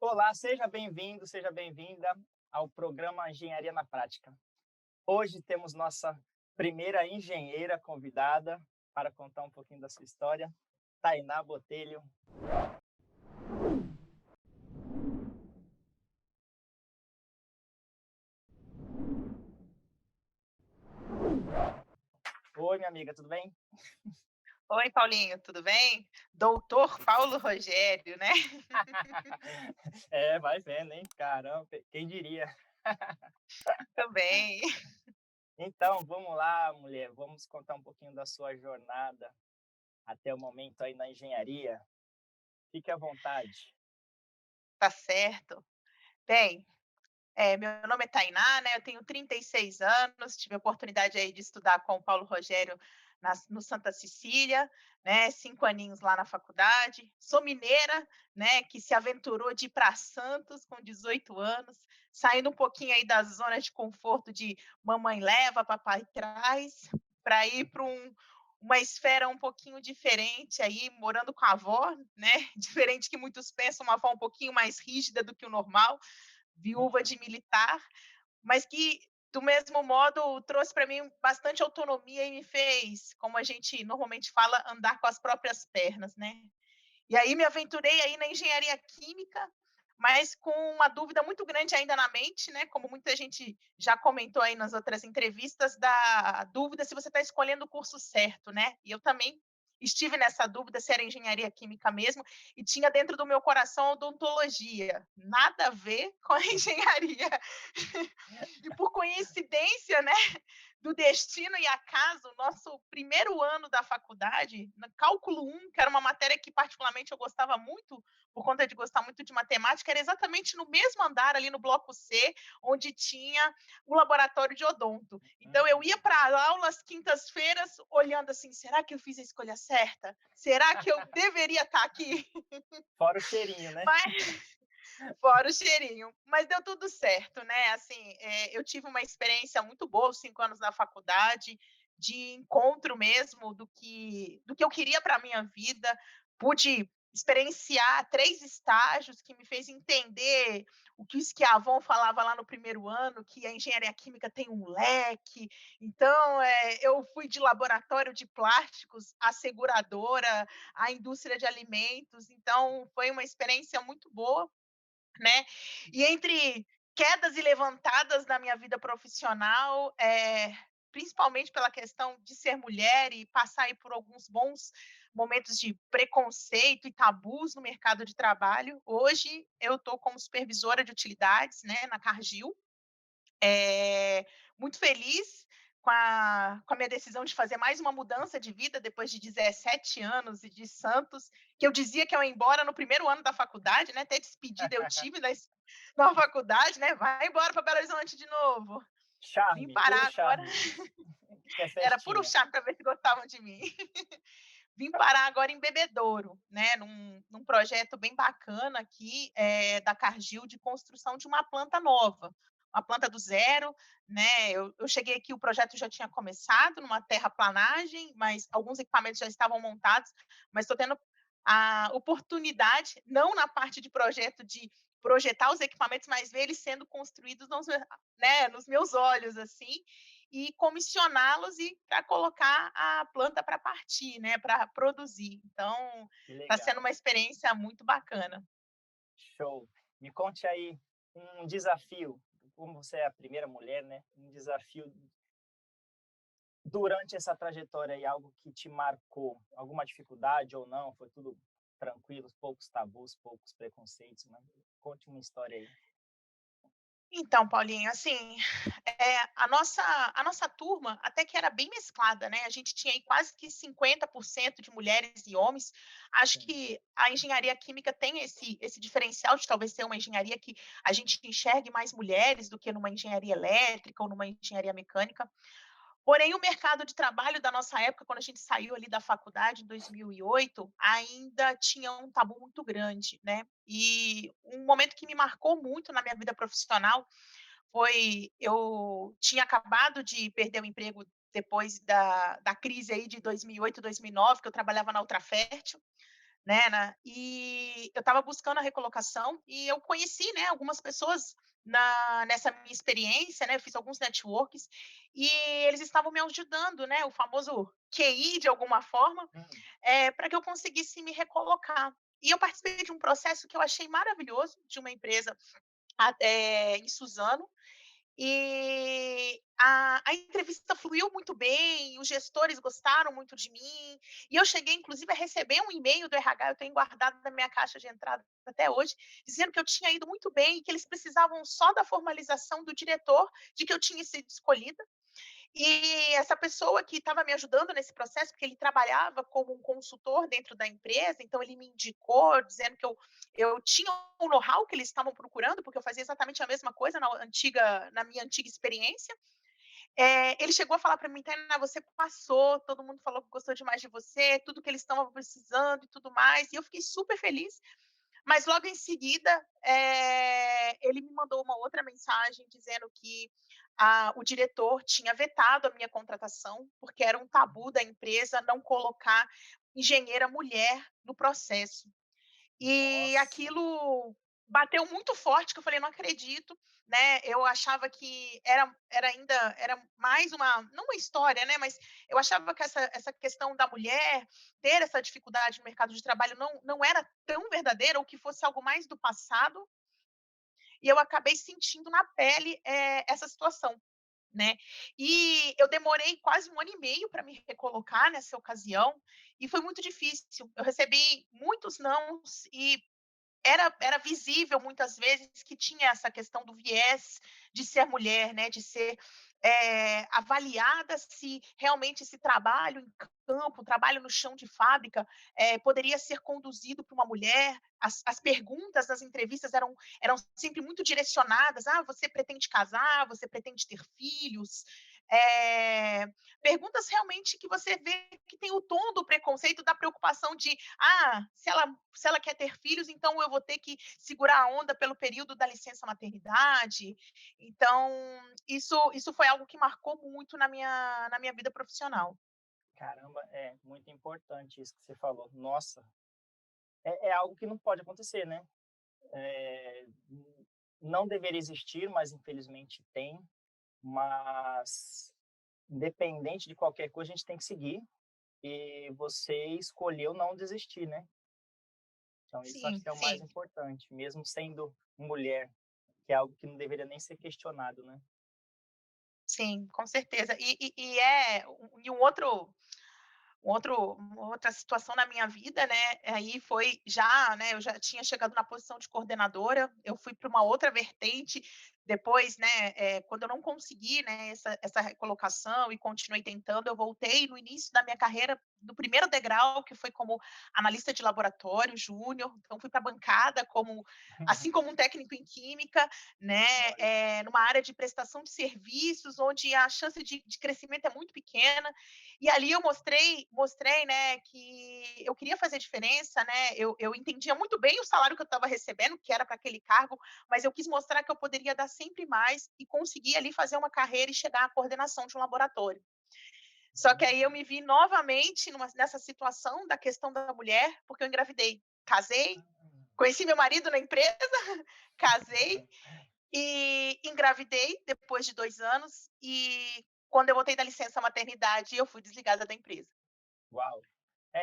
Olá, seja bem-vindo, seja bem-vinda ao programa Engenharia na Prática. Hoje temos nossa primeira engenheira convidada para contar um pouquinho da sua história, Tainá Botelho. Oi, minha amiga, tudo bem? Oi, Paulinho, tudo bem? Doutor Paulo Rogério, né? É, vai vendo, hein? Caramba, quem diria? Também. Então, vamos lá, mulher, vamos contar um pouquinho da sua jornada até o momento aí na engenharia. Fique à vontade. Tá certo. Bem, meu nome é Tainá, né, eu tenho 36 anos, tive a oportunidade aí de estudar com o Paulo Rogério no Santa Cecília, né, 5 aninhos lá na faculdade. Sou mineira, né, que se aventurou de ir para Santos com 18 anos, saindo um pouquinho aí da zona de conforto de mamãe leva, papai traz, para ir para uma esfera um pouquinho diferente aí, morando com a avó, né, diferente que muitos pensam, uma avó um pouquinho mais rígida do que o normal, viúva Hum, de militar, mas que, do mesmo modo, trouxe para mim bastante autonomia e me fez, como a gente normalmente fala, andar com as próprias pernas, né. E aí me aventurei aí na engenharia química, mas com uma dúvida muito grande ainda na mente, né, como muita gente já comentou aí nas outras entrevistas, da dúvida se você está escolhendo o curso certo, né. E eu também estive nessa dúvida se era engenharia química mesmo, e tinha dentro do meu coração odontologia, nada a ver com a engenharia. E por coincidência, né, do destino e acaso, nosso primeiro ano da faculdade, no cálculo 1, que era uma matéria que particularmente eu gostava muito, por conta de gostar muito de matemática, era exatamente no mesmo andar, ali no bloco C, onde tinha o laboratório de odonto. Então eu ia hum. para a aula às quintas-feiras olhando assim: "Será que eu fiz a escolha certa? Será que eu deveria estar aqui?" Fora o cheirinho, né? Mas fora o cheirinho. Mas deu tudo certo, né, assim, eu tive uma experiência muito boa os 5 anos da faculdade, de encontro mesmo do que eu queria para a minha vida. Pude experienciar 3 estágios que me fez entender o que o Schiavon falava lá no primeiro ano, que a engenharia química tem um leque. Então, eu fui de laboratório de plásticos à seguradora, à indústria de alimentos, então foi uma experiência muito boa, né. E entre quedas e levantadas na minha vida profissional, principalmente pela questão de ser mulher e passar aí por alguns bons momentos de preconceito e tabus no mercado de trabalho, hoje eu estou como supervisora de utilidades, né, na Cargill, muito feliz com a minha decisão de fazer mais uma mudança de vida depois de 17 anos e de Santos, que eu dizia que eu ia embora no primeiro ano da faculdade, né, até despedida eu tive na faculdade, né, "Vai embora para Belo Horizonte de novo". Vim Charme, puro parar agora charme. Quer era puro festinha. charme para ver se gostavam de mim. Vim parar agora em Bebedouro, né, num projeto bem bacana aqui, da Cargill, de construção de uma planta nova, uma planta do zero, né. Eu cheguei aqui, o projeto já tinha começado numa terraplanagem, mas alguns equipamentos já estavam montados, mas estou tendo a oportunidade, não na parte de projeto de projetar os equipamentos, mas ver eles sendo construídos nos meus olhos, assim, e comissioná-los e para colocar a planta para partir, né, para produzir. Então, Que está sendo legal. uma experiência muito bacana. Show. Me conte aí um desafio, como você é a primeira mulher, né, um desafio durante essa trajetória aí, algo que te marcou, alguma dificuldade ou não, foi tudo tranquilo, poucos tabus, poucos preconceitos, mas conte uma história aí. Então, Paulinho, assim, a nossa turma até que era bem mesclada, né, a gente tinha aí quase que 50% de mulheres e homens. Acho Sim. que a engenharia química tem esse diferencial de talvez ser uma engenharia que a gente enxergue mais mulheres do que numa engenharia elétrica ou numa engenharia mecânica. Porém, o mercado de trabalho da nossa época, quando a gente saiu ali da faculdade em 2008, ainda tinha um tabu muito grande, né. E um momento que me marcou muito na minha vida profissional foi, eu tinha acabado de perder o emprego depois da crise aí de 2008, 2009, que eu trabalhava na Ultrafértil, né, e eu estava buscando a recolocação e eu conheci, né, algumas pessoas nessa minha experiência, né, eu fiz alguns networks e eles estavam me ajudando, né, o famoso QI de alguma forma, Hum, para que eu conseguisse me recolocar. E eu participei de um processo que eu achei maravilhoso, de uma empresa em Suzano, e a entrevista fluiu muito bem, os gestores gostaram muito de mim, e eu cheguei inclusive a receber um e-mail do RH, eu tenho guardado na minha caixa de entrada até hoje, dizendo que eu tinha ido muito bem e que eles precisavam só da formalização do diretor de que eu tinha sido escolhida. E essa pessoa que estava me ajudando nesse processo, porque ele trabalhava como um consultor dentro da empresa, então ele me indicou, dizendo que eu tinha o know-how que eles estavam procurando, porque eu fazia exatamente a mesma coisa na minha antiga experiência. Ele chegou a falar para mim: "Tainá, você passou, todo mundo falou que gostou demais de você, tudo que eles estavam precisando e tudo mais", e eu fiquei super feliz. Mas logo em seguida, ele me mandou uma outra mensagem dizendo que o diretor tinha vetado a minha contratação, porque era um tabu da empresa não colocar engenheira mulher no processo. E nossa, aquilo bateu muito forte, que eu falei: "Não acredito", né, eu achava que era mais uma não uma história, né, mas eu achava que essa questão da mulher ter essa dificuldade no mercado de trabalho não era tão verdadeira ou que fosse algo mais do passado, e eu acabei sentindo na pele, essa situação, né. E eu demorei quase um ano e meio para me recolocar nessa ocasião, e foi muito difícil. Eu recebi muitos nãos e era visível muitas vezes que tinha essa questão do viés de ser mulher, né, de ser, avaliada se realmente esse trabalho em campo, trabalho no chão de fábrica, poderia ser conduzido por uma mulher. As perguntas das entrevistas eram sempre muito direcionadas: "Ah, você pretende casar? Você pretende ter filhos?". Eh, Perguntas realmente que você vê que tem o tom do preconceito, da preocupação de: "Ah, se ela quer ter filhos, então eu vou ter que segurar a onda pelo período da licença maternidade". Então, isso foi algo que marcou muito na minha vida profissional. caramba, é muito importante isso que você falou. Nossa, é algo que não pode acontecer, né? Não deveria existir, mas infelizmente tem. Mas, independente de qualquer coisa, a gente tem que seguir. E você escolheu não desistir, né? Então, isso acho Sim, que é o mais sim, importante, mesmo sendo mulher, que é algo que não deveria nem ser questionado, né? sim, com certeza. Uma outra situação na minha vida, né, aí foi já, né, eu já tinha chegado na posição de coordenadora, eu fui para uma outra vertente, depois, né, quando eu não consegui, né, essa recolocação e continuei tentando, eu voltei no início da minha carreira, no primeiro degrau, que foi como analista de laboratório júnior, então fui para a bancada assim como um técnico em química, né, Olha, numa área de prestação de serviços, onde a chance de crescimento é muito pequena, e ali eu mostrei, né, que eu queria fazer diferença, né, eu entendia muito bem o salário que eu estava recebendo, que era para aquele cargo, mas eu quis mostrar que eu poderia dar sempre mais e conseguir ali fazer uma carreira e chegar à coordenação de um laboratório. Só que aí eu me vi novamente nessa situação da questão da mulher, porque eu engravidei. Casei, conheci meu marido na empresa, casei e engravidei depois de 2 anos, e quando eu voltei da licença maternidade, eu fui desligada da empresa. uau!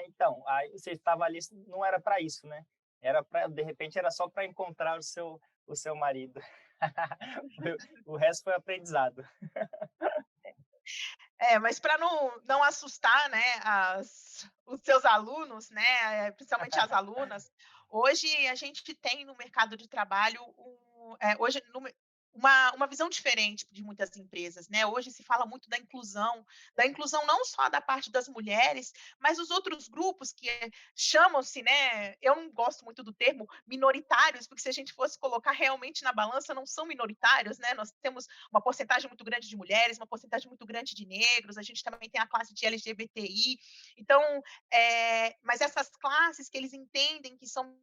Então, aí você estava ali, não era para isso, né? Era para, de repente, era só para encontrar o seu marido. O resto foi aprendizado. Mas para não assustar, né, os seus alunos, né, principalmente as alunas, hoje a gente tem no mercado de trabalho hoje uma visão diferente de muitas empresas, né. Hoje se fala muito da inclusão não só da parte das mulheres, mas os outros grupos que chamam-se, né, eu não gosto muito do termo minoritários, porque se a gente fosse colocar realmente na balança, não são minoritários, né, nós temos uma porcentagem muito grande de mulheres, uma porcentagem muito grande de negros, a gente também tem a classe de LGBTI. Então, mas essas classes que eles entendem que são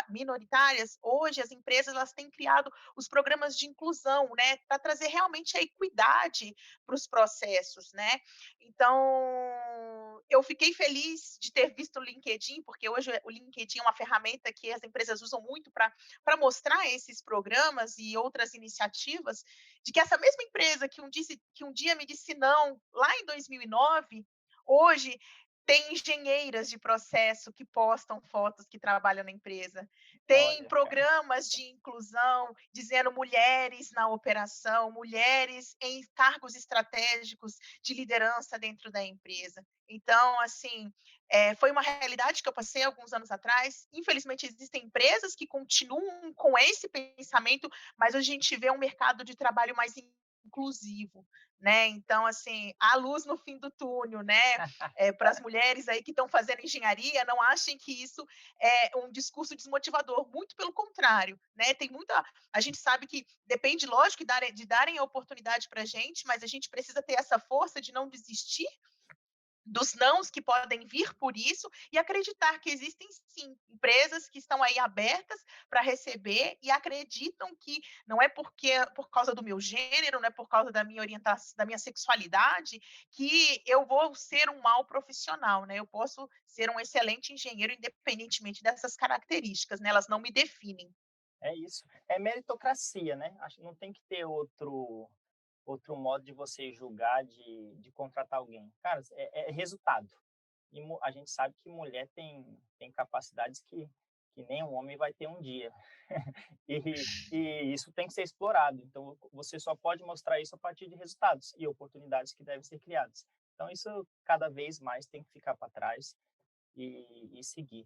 minoritárias, hoje as empresas elas têm criado os programas de inclusão, né, para trazer realmente a equidade para os processos, né. Então, eu fiquei feliz de ter visto o LinkedIn, porque hoje o LinkedIn é uma ferramenta que as empresas usam muito para mostrar esses programas e outras iniciativas, de que essa mesma empresa que um dia me disse não, lá em 2009, hoje tem engenheiras de processo que postam fotos que trabalham na empresa. Tem Olha, programas de inclusão dizendo mulheres na operação, mulheres em cargos estratégicos de liderança dentro da empresa. Então, assim, foi uma realidade que eu passei alguns anos atrás. Infelizmente, existem empresas que continuam com esse pensamento, mas hoje a gente vê um mercado de trabalho mais inclusivo, né? Então, assim, há luz no fim do túnel, né? Para as mulheres aí que estão fazendo engenharia, não achem que isso é um discurso desmotivador, muito pelo contrário, né? Tem muita, a gente sabe que depende, lógico, de darem a oportunidade para a gente, mas a gente precisa ter essa força de não desistir dos nãos que podem vir por isso e acreditar que existem sim empresas que estão aí abertas para receber e acreditam que não é porque por causa do meu gênero, não é por causa da minha orientação, da minha sexualidade, que eu vou ser um mau profissional, né? Eu posso ser um excelente engenheiro independentemente dessas características, né? Elas não me definem. é isso. É meritocracia, né? Acho que não tem que ter outro modo de você julgar, de contratar alguém. Cara, é resultado. E a gente sabe que mulher tem capacidades que nem um homem vai ter um dia. E isso tem que ser explorado. Então, você só pode mostrar isso a partir de resultados e oportunidades que devem ser criadas. Então, isso cada vez mais tem que ficar para trás e seguir.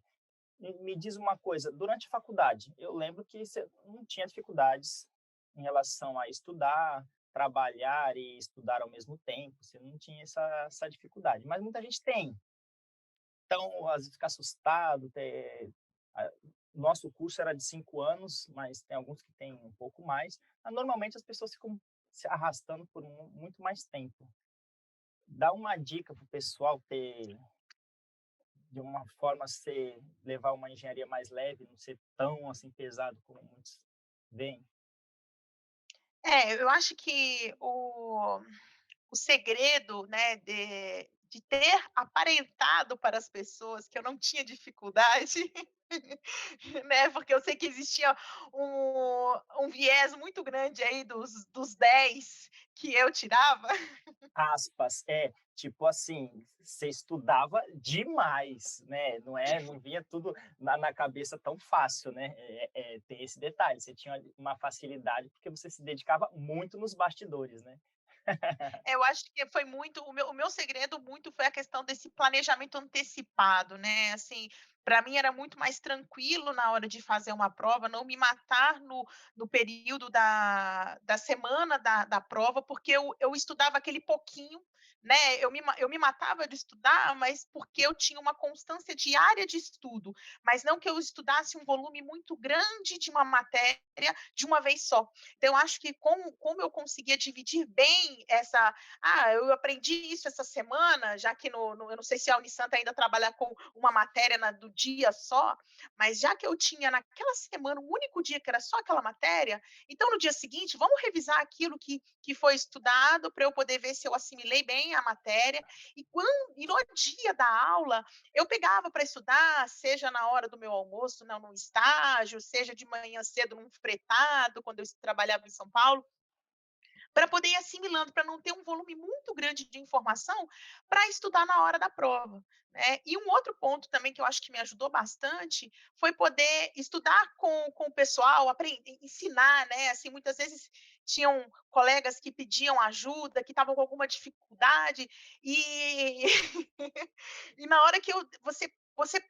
Me diz uma coisa, durante a faculdade, eu lembro que você não tinha dificuldades em relação a estudar, trabalhar e estudar ao mesmo tempo, você não tinha essa dificuldade, mas muita gente tem. Então, às vezes fica assustado, nosso curso era de 5 anos, mas tem alguns que têm um pouco mais, mas normalmente as pessoas ficam se arrastando por muito mais tempo. Dá uma dica para o pessoal ter de uma forma ser levar uma engenharia mais leve, não ser tão assim pesado como muitos veem. Eu acho que o segredo, né, de ter aparentado para as pessoas que eu não tinha dificuldade, né, porque eu sei que existia um viés muito grande aí dos 10 que eu tirava. Aspas, tipo assim, você estudava demais, né? Não vinha tudo na cabeça tão fácil, né? Tem esse detalhe, você tinha uma facilidade porque você se dedicava muito nos bastidores, né? Eu acho que foi muito o meu segredo muito foi a questão desse planejamento antecipado, né, assim, para mim era muito mais tranquilo na hora de fazer uma prova, não me matar no período da semana da prova, porque eu estudava aquele pouquinho, né, eu me matava de estudar, mas porque eu tinha uma constância diária de estudo, mas não que eu estudasse um volume muito grande de uma matéria de uma vez só. Então eu acho que como eu conseguia dividir bem essa eu aprendi isso essa semana, já que eu não sei se a Unisanta ainda trabalha com uma matéria do dia só, mas já que eu tinha naquela semana um único dia que era só aquela matéria, então no dia seguinte vamos revisar aquilo que foi estudado para eu poder ver se eu assimilei bem a matéria. E no dia da aula eu pegava para estudar, seja na hora do meu almoço, não, no estágio, seja de manhã cedo num fretado, quando eu trabalhava em São Paulo, para poder ir assimilando, para não ter um volume muito grande de informação para estudar na hora da prova, né. E um outro ponto também que eu acho que me ajudou bastante, foi poder estudar com o pessoal, ensinar, né, assim, muitas vezes tinham colegas que pediam ajuda, que estavam com alguma dificuldade, e e na hora que você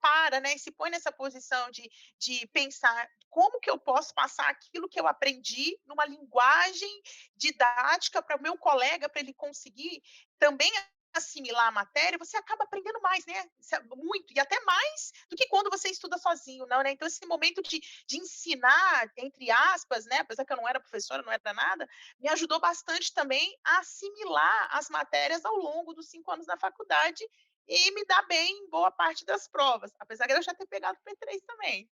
para, né, e se põe nessa posição de pensar: "Como que eu posso passar aquilo que eu aprendi numa linguagem didática para o meu colega, para ele conseguir também assimilar a matéria", você acaba aprendendo mais, né, muito, e até mais do que quando você estuda sozinho, não, né. Então esse momento de ensinar, entre aspas, né, apesar que eu não era professora, não era nada, me ajudou bastante também a assimilar as matérias ao longo dos 5 anos da faculdade e me dar bem em boa parte das provas, apesar de eu já ter pegado P3 também.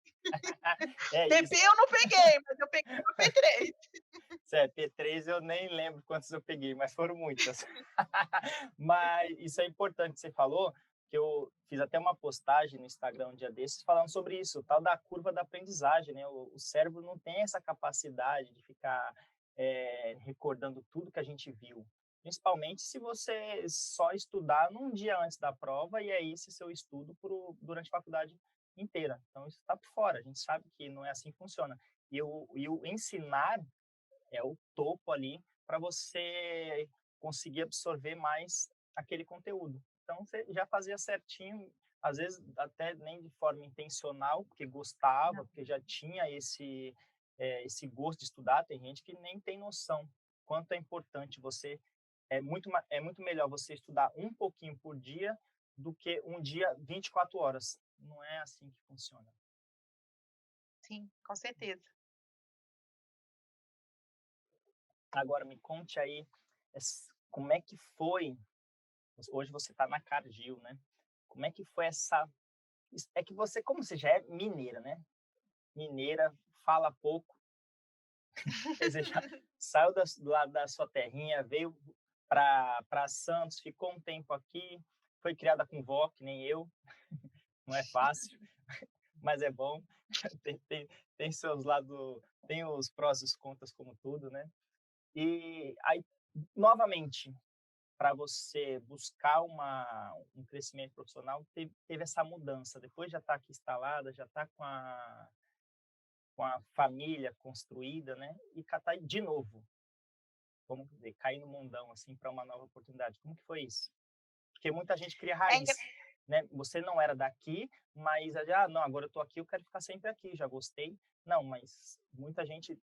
É TP isso. eu não peguei, mas eu peguei uma P3. P3 eu nem lembro quantos eu peguei, mas foram muitas. Mas isso é importante que você falou, que eu fiz até uma postagem no Instagram um dia desses falando sobre isso, o tal da curva da aprendizagem, né? O cérebro não tem essa capacidade de ficar recordando tudo que a gente viu, principalmente se você só estudar num dia antes da prova e aí esse seu estudo durante a faculdade inteira. Então isso está por fora, a gente sabe que não é assim que funciona. E o ensinar é o topo ali para você conseguir absorver mais aquele conteúdo. Então, você já fazia certinho, às vezes até nem de forma intencional, porque gostava, Não. porque já tinha esse gosto de estudar. Tem gente que nem tem noção quanto é importante você. É muito melhor você estudar um pouquinho por dia do que um dia 24 horas. Não é assim que funciona. Sim, com certeza. Agora, me conte aí como é que foi. Hoje você está na Cargill, né? Como é que foi essa. É que você, como você já é mineira, né? Mineira, fala pouco, quer dizer, já saiu do lado da sua terrinha, veio para Santos, ficou um tempo aqui, foi criada com vó, que nem eu, não é fácil, mas é bom. Tem seus lados, tem os prós e os contras, como tudo, né? E aí, novamente, para você buscar um crescimento profissional, teve essa mudança. Depois já está aqui instalada, já está com a família construída, né? E catar de novo, vamos dizer, cair no mundão assim para uma nova oportunidade. Como que foi isso? Porque muita gente cria É engra raiz, né? Você não era daqui, mas não, agora eu estou aqui, eu quero ficar sempre aqui, já gostei. Não, mas muita gente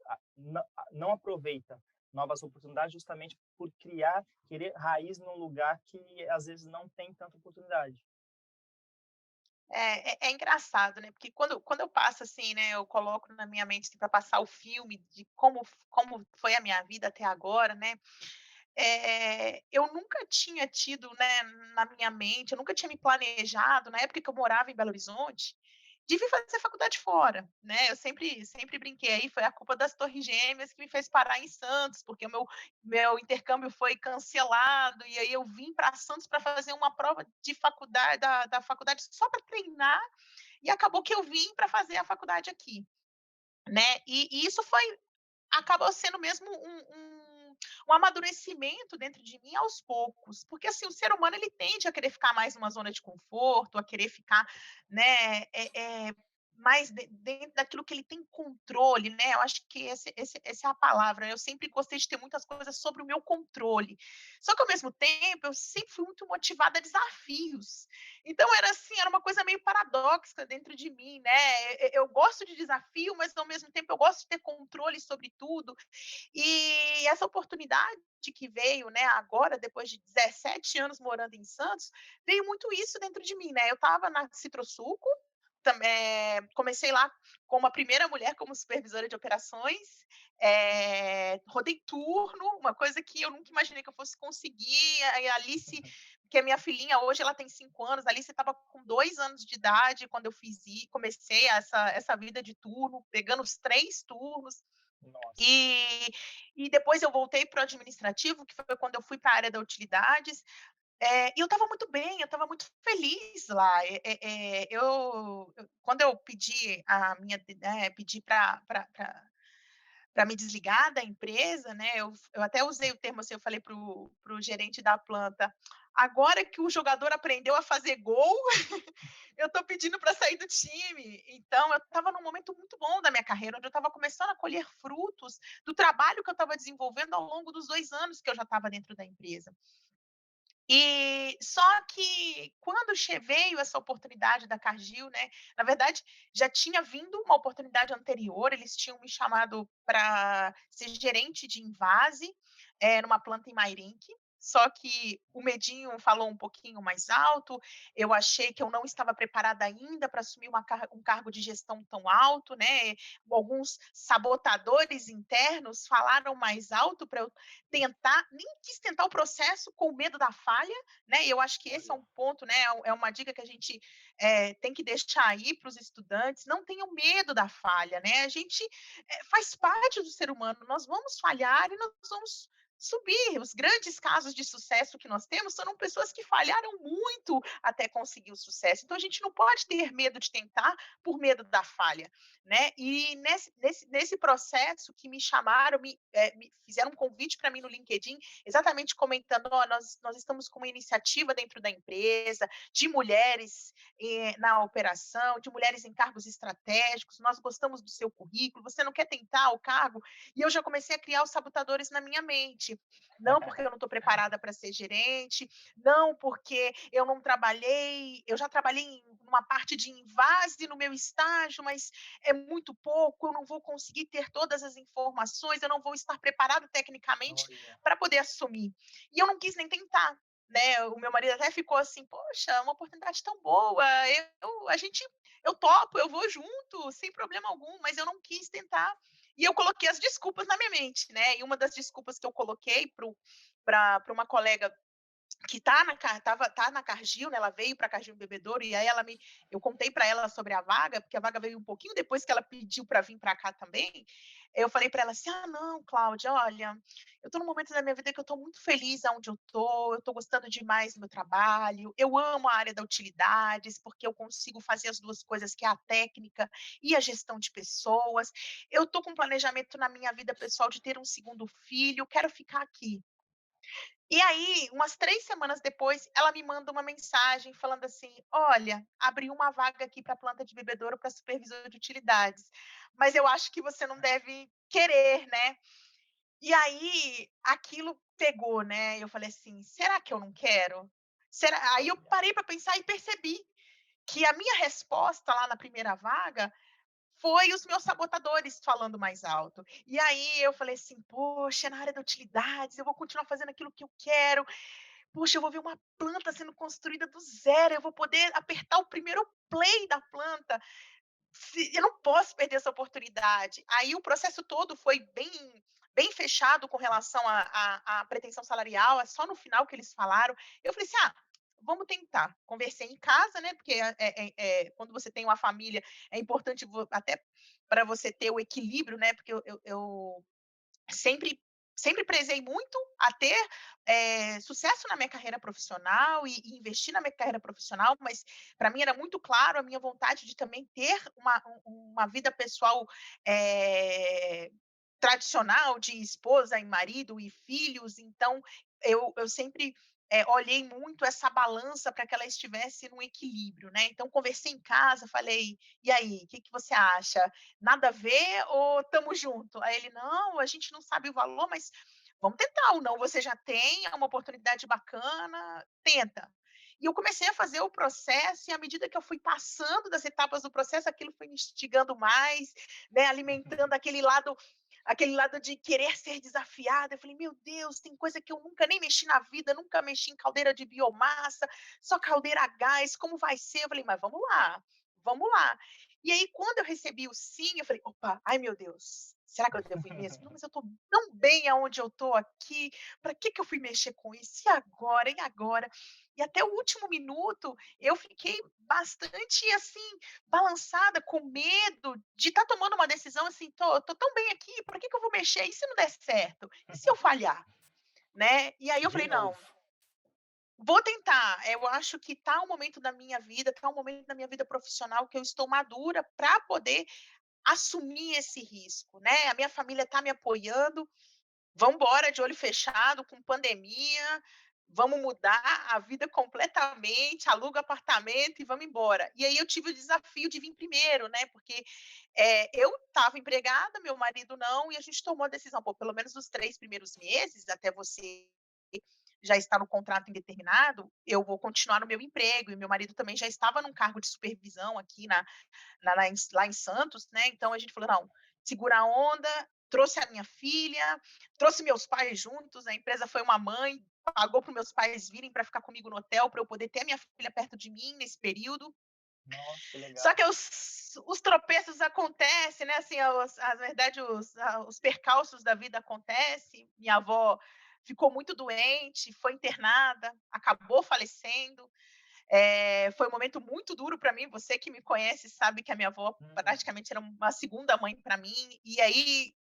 não aproveita novas oportunidades justamente por querer raiz num lugar que às vezes não tem tanta oportunidade. é engraçado, né, porque quando eu passo, assim, né, eu coloco na minha mente, assim, pra passar o filme de como foi a minha vida até agora, né, eu nunca tinha tido, né, na minha mente, eu nunca tinha me planejado, na época que eu morava em Belo Horizonte, de vir fazer faculdade fora, né, eu sempre brinquei aí, foi a culpa das Torres Gêmeas que me fez parar em Santos, porque o meu intercâmbio foi cancelado, e aí eu vim para Santos para fazer uma prova de faculdade da faculdade só para treinar, e acabou que eu vim para fazer a faculdade aqui, né, e isso acabou sendo mesmo um amadurecimento dentro de mim aos poucos, porque, assim, o ser humano ele tende a querer ficar mais numa zona de conforto, a querer ficar, né, mais dentro daquilo que ele tem controle, né, eu acho que essa é a palavra, eu sempre gostei de ter muitas coisas sobre o meu controle, só que ao mesmo tempo eu sempre fui muito motivada a desafios, então era assim, era uma coisa meio paradoxa dentro de mim, né, eu gosto de desafio, mas ao mesmo tempo eu gosto de ter controle sobre tudo, e essa oportunidade que veio, né, agora, depois de 17 anos morando em Santos, veio muito isso dentro de mim, né. Eu estava na Citrosuco, comecei lá como a primeira mulher como supervisora de operações, rodei turno, uma coisa que eu nunca imaginei que eu fosse conseguir. A Alice, que é minha filhinha, hoje ela tem 5 anos, a Alice estava com 2 anos de idade quando eu comecei essa vida de turno, pegando os 3 turnos. Nossa. E e depois eu voltei para o administrativo, que foi quando eu fui para a área da utilidades, e eu estava muito bem, eu estava muito feliz lá. Quando eu pedi a minha pedi para me desligar da empresa, né, eu até usei o termo assim, eu falei para o gerente da planta: "Agora que o jogador aprendeu a fazer gol, eu estou pedindo para sair do time". Então eu estava num momento muito bom da minha carreira, onde eu estava começando a colher frutos do trabalho que eu estava desenvolvendo ao longo dos 2 anos que eu já estava dentro da empresa. E só que quando veio essa oportunidade da Cargill, né, na verdade já tinha vindo uma oportunidade anterior, eles tinham me chamado para ser gerente de invase, numa planta em Mairinque, só que o medinho falou um pouquinho mais alto, eu achei que eu não estava preparada ainda para assumir um cargo de gestão tão alto, né, alguns sabotadores internos falaram mais alto para eu nem quis tentar o processo com medo da falha, né, e eu acho que esse é Olha, um ponto, né, é uma dica que a gente, tem que deixar aí para os estudantes, não tenham medo da falha, né, a gente, faz parte do ser humano, nós vamos falhar e nós vamos subir. Os grandes casos de sucesso que nós temos foram pessoas que falharam muito até conseguir o sucesso. Então a gente não pode ter medo de tentar por medo da falha, né? E nesse processo que me chamaram, me fizeram um convite para mim no LinkedIn, exatamente comentando: ó, nós estamos com uma iniciativa dentro da empresa de mulheres na operação, de mulheres em cargos estratégicos, nós gostamos do seu currículo, você não quer tentar o cargo? E eu já comecei a criar os sabotadores na minha mente. Não porque eu não estou preparada para ser gerente, não porque eu não trabalhei, eu já trabalhei em uma parte de invase no meu estágio, mas é muito pouco, eu não vou conseguir ter todas as informações, eu não vou estar preparada tecnicamente Olha, para poder assumir. E eu não quis nem tentar, né? O meu marido até ficou assim: poxa, é uma oportunidade tão boa, eu topo, eu vou junto, sem problema algum, mas eu não quis tentar. E eu coloquei as desculpas na minha mente, né? E uma das desculpas que eu coloquei para uma colega que tá na Cargill, né, ela veio pra Cargill Bebedouro, e aí eu contei para ela sobre a vaga, porque a vaga veio um pouquinho depois que ela pediu para vir para cá também. Eu falei para ela assim: "Ah, não, Cláudia, olha, eu tô num momento da minha vida que eu tô muito feliz aonde eu tô gostando demais do meu trabalho, eu amo a área da utilidades, porque eu consigo fazer as 2 coisas, que é a técnica e a gestão de pessoas. Eu tô com planejamento na minha vida pessoal de ter um segundo filho, quero ficar aqui". E aí, umas 3 semanas depois, ela me manda uma mensagem falando assim: "Olha, abriu uma vaga aqui para planta de bebedouro para supervisor de utilidades, mas eu acho que você não deve querer, né". E aí, aquilo pegou, né, eu falei assim: "Será que eu não quero?". Aí eu olha. parei para pensar e percebi que a minha resposta lá na primeira vaga foi os meus sabotadores falando mais alto. E aí eu falei assim: "Poxa, na área da utilidades, eu vou continuar fazendo aquilo que eu quero. Poxa, eu vou ver uma planta sendo construída do zero, eu vou poder apertar o primeiro play da planta. Eu não posso perder essa oportunidade". Aí o processo todo foi bem fechado com relação à pretensão salarial, é só no final que eles falaram. Eu falei assim: "Ah, vamos tentar". Conversei em casa, né, porque quando você tem uma família, é importante até para você ter o equilíbrio, né, porque eu sempre sempre prezei muito a ter, sucesso na minha carreira profissional e investir na minha carreira profissional, mas para mim era muito claro a minha vontade de também ter uma vida pessoal, eh, tradicional de esposa e marido e filhos, então eu sempre, olhei muito essa balança para que ela estivesse num equilíbrio, né. Então conversei em casa, falei: "E aí, o que que você acha? Nada a ver ou estamos junto?". Aí ele: "Não, a gente não sabe o valor, mas vamos tentar, o não você já tem, é uma oportunidade bacana, tenta". E eu comecei a fazer o processo e à medida que eu fui passando das etapas do processo, aquilo foi me instigando mais, né, alimentando aquele lado de querer ser desafiada. Eu falei: "Meu Deus, tem coisa que eu nunca nem mexi na vida, nunca mexi em caldeira de biomassa, só caldeira a gás, como vai ser?". Eu falei: "Mas vamos lá, vamos lá". E aí quando eu recebi o sim, eu falei: "Opa, ai meu Deus, será que eu devo ir mesmo? Não, mas eu estou tão bem aonde eu estou aqui, para que que eu fui mexer com isso? E agora? E agora?". E até o último minuto eu fiquei bastante, assim, balançada, com medo de estar tomando uma decisão, assim: "Tô tão bem aqui, por que que eu vou mexer? E se não der certo? E se eu falhar?", né. E aí eu De falei: novo. "Não, vou tentar". Eu acho que tá um momento da minha vida, tá um momento da minha vida profissional que eu estou madura para poder assumir esse risco, né. A minha família tá me apoiando, vamos embora de olho fechado, com pandemia, vamos mudar a vida completamente, aluga apartamento e vamos embora. E aí eu tive o desafio de vir primeiro, né, porque, eu estava empregada, meu marido não, e a gente tomou a decisão: "Pô, pelo menos os 3 primeiros meses, até você já estar no contrato indeterminado, eu vou continuar no meu emprego", e meu marido também já estava num cargo de supervisão aqui lá em Santos, né, então a gente falou: "Não, segura a onda", trouxe a minha filha, trouxe meus pais juntos, a empresa foi uma mãe, pagou para os meus pais virem para ficar comigo no hotel, para eu poder ter a minha filha perto de mim nesse período. Nossa, que Só que legal. os tropeços acontecem, né, assim, na verdade os percalços da vida acontecem, minha avó ficou muito doente, foi internada, acabou falecendo. Foi um momento muito duro para mim, você que me conhece sabe que a minha avó Hum, praticamente era uma segunda mãe para mim, e aí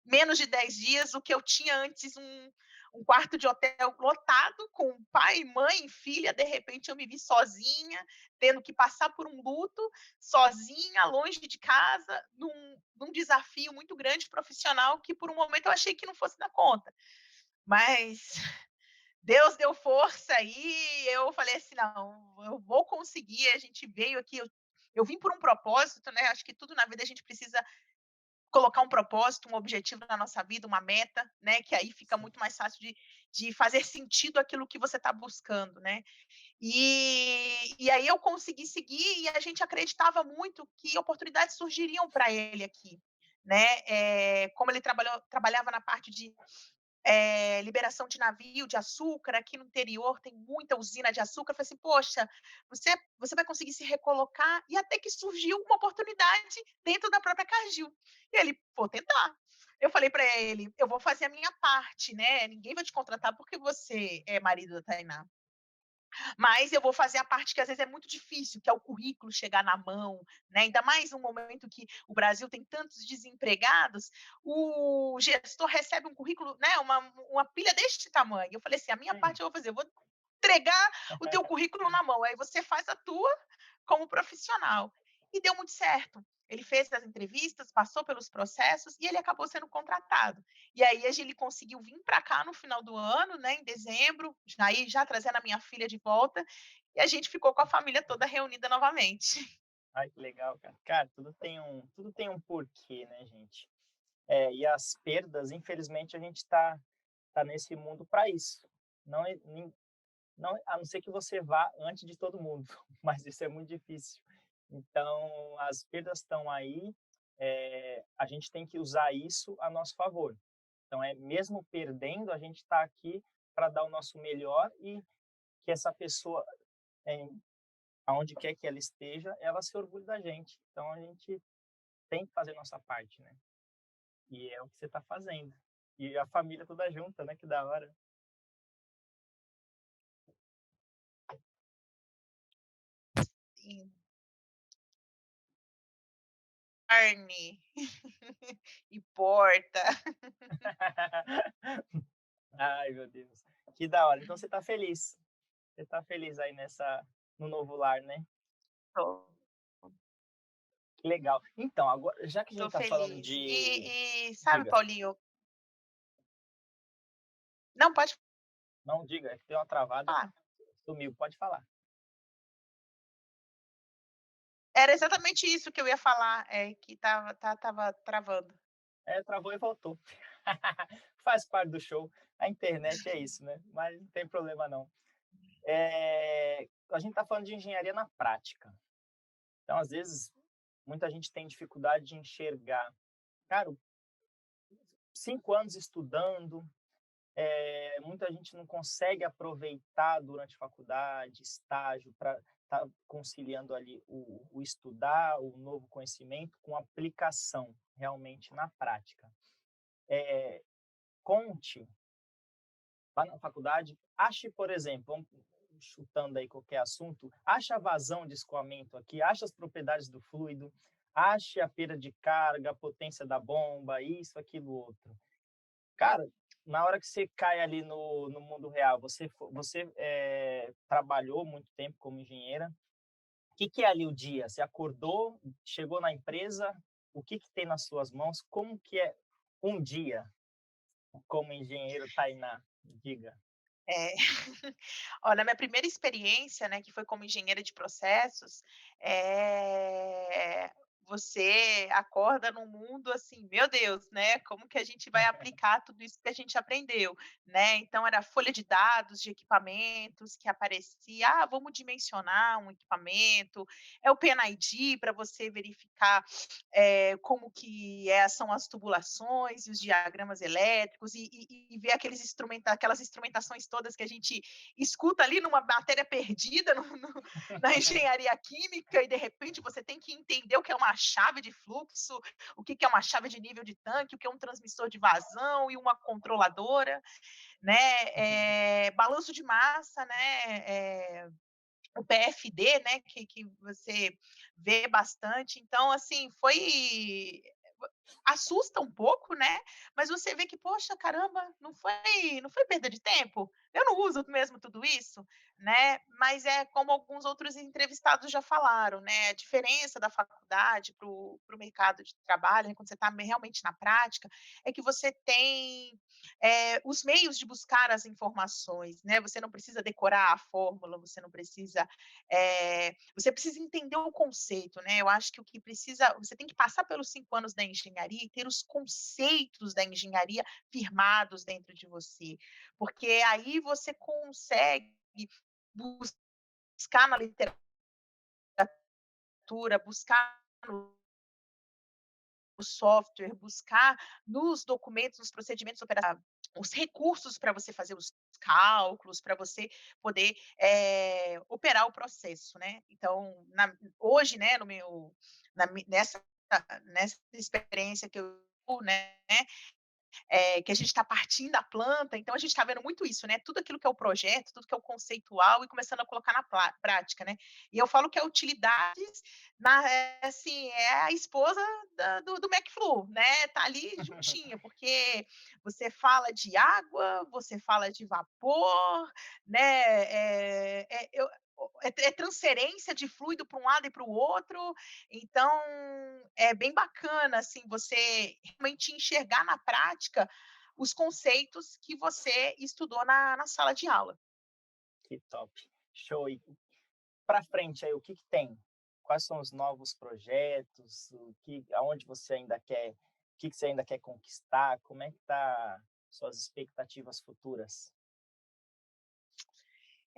menos de 10 dias, o que eu tinha antes um quarto de hotel lotado, com pai, mãe, filha, de repente eu me vi sozinha, tendo que passar por um luto, sozinha, longe de casa, num desafio muito grande profissional, que por um momento eu achei que não fosse dar conta. Mas Deus deu força e eu falei assim: "Não, eu vou conseguir". A gente veio aqui, eu vim por um propósito, né, acho que tudo na vida a gente precisa colocar um propósito, um objetivo na nossa vida, uma meta, né, que aí fica Sim, muito mais fácil de fazer sentido aquilo que você está buscando, né. E aí eu consegui seguir e a gente acreditava muito que oportunidades surgiriam para ele aqui, né. Como ele trabalhava na parte de liberação de navio de açúcar, aqui no interior tem muita usina de açúcar, eu falei assim: "Poxa, você vai conseguir se recolocar", e até que surgiu uma oportunidade dentro da própria Cargill. E ele: "Vou tentar". Eu falei para ele: "Eu vou fazer a minha parte, né, ninguém vai te contratar porque você é marido da Tainá. Mas eu vou fazer a parte que às vezes é muito difícil, que é o currículo chegar na mão, né, ainda mais no momento que o Brasil tem tantos desempregados, o gestor recebe um currículo, né, uma pilha deste tamanho. Eu falei assim: "A minha sim. parte eu vou fazer, eu vou entregar o teu currículo na mão, aí você faz a tua como profissional". E deu muito certo. Ele fez as entrevistas, passou pelos processos e ele acabou sendo contratado. E aí ele conseguiu vir para cá no final do ano, né, em dezembro, já trazendo a minha filha de volta, e a gente ficou com a família toda reunida novamente. Ai, que legal, cara. Cara, tudo tem um porquê, né, gente? E as perdas, infelizmente, a gente tá nesse mundo para isso. Não é nin não a não ser que você vá antes de todo mundo, mas isso é muito difícil. Então, as perdas estão aí, a gente tem que usar isso a nosso favor. Então, mesmo perdendo, a gente está aqui para dar o nosso melhor e que essa pessoa, eh, aonde quer que ela esteja, ela se orgulhe da gente. Então, a gente tem que fazer nossa parte, né? E é o que você está fazendo. E a família toda junta, né? Que da hora. Sim, carne e porta. Ai, meu Deus. Que da hora. Então você está feliz. Você está feliz aí no novo lar, né? Tô, Que legal. Então, agora, já que a gente tô está falando feliz. de. E sabe, Diga, Paulinho, não, pode não diga, é que deu uma travada, falar. sumiu, pode falar. Era exatamente isso que eu ia falar, que estava travando. Travou e voltou. Faz parte do show. A internet é isso, né? Mas não tem problema não. A gente está falando de engenharia na prática. Então, às vezes, muita gente tem dificuldade de enxergar. Cara, 5 anos estudando, muita gente não consegue aproveitar durante faculdade, estágio, para estar conciliando ali o estudar, o novo conhecimento com aplicação realmente na prática. Conte lá na faculdade, ache, por exemplo, vamos chutando aí qualquer assunto, ache a vazão de escoamento aqui, ache as propriedades do fluido, ache a perda de carga, a potência da bomba, isso, aquilo, outro. Cara, na hora que você cai ali no mundo real, você trabalhou muito tempo como engenheira. O que que é ali o dia? Você acordou, chegou na empresa, o que que tem nas suas mãos? Como que é um dia como engenheiro Tainá? Diga. É. Olha, a minha primeira experiência, né, que foi como engenheira de processos, você acorda num mundo assim, meu Deus, né, como que a gente vai aplicar tudo isso que a gente aprendeu, né? Então era folha de dados de equipamentos que aparecia, vamos dimensionar um equipamento, é o PNID para você verificar como que são as tubulações e os diagramas elétricos e ver aquelas instrumentações todas que a gente escuta ali numa matéria perdida na engenharia química e de repente você tem que entender o que é uma chave de fluxo, o que é uma chave de nível de tanque, o que é um transmissor de vazão e uma controladora, né? Balanço de massa, né? O PFD, né? Que você vê bastante. Então, assim, foi assusta um pouco, né, mas você vê que: "Poxa, caramba, não foi perda de tempo? Eu não uso mesmo tudo isso?", né. Mas é como alguns outros entrevistados já falaram, né, a diferença da faculdade para o mercado de trabalho, né, quando você está realmente na prática, é que você tem, os meios de buscar as informações, né, você não precisa decorar a fórmula, você precisa entender o conceito, né, eu acho que o que precisa você tem que passar pelos 5 anos da engenharia e ter os conceitos da engenharia firmados dentro de você, porque aí você consegue buscar na literatura, buscar no software, buscar nos documentos, nos procedimentos operacionais, os recursos para você fazer os cálculos, para você poder, operar o processo, né. Então, hoje, né, no meu na mi nessa experiência que eu, né, que a gente está partindo da planta, então a gente está vendo muito isso, né, tudo aquilo que é o projeto, tudo que é o conceitual e começando a colocar na prática, né. E eu falo que a utilidades assim, é a esposa do McFlu, né, tá ali juntinha, porque você fala de água, você fala de vapor, né, é transferência de fluido para um lado e para o outro, então é bem bacana, assim, você realmente enxergar na prática os conceitos que você estudou na sala de aula. Que top. Show. E para frente aí, o que que tem? Quais são os novos projetos? Aonde você ainda quer, o que que você ainda quer conquistar? Como é que tá suas expectativas futuras?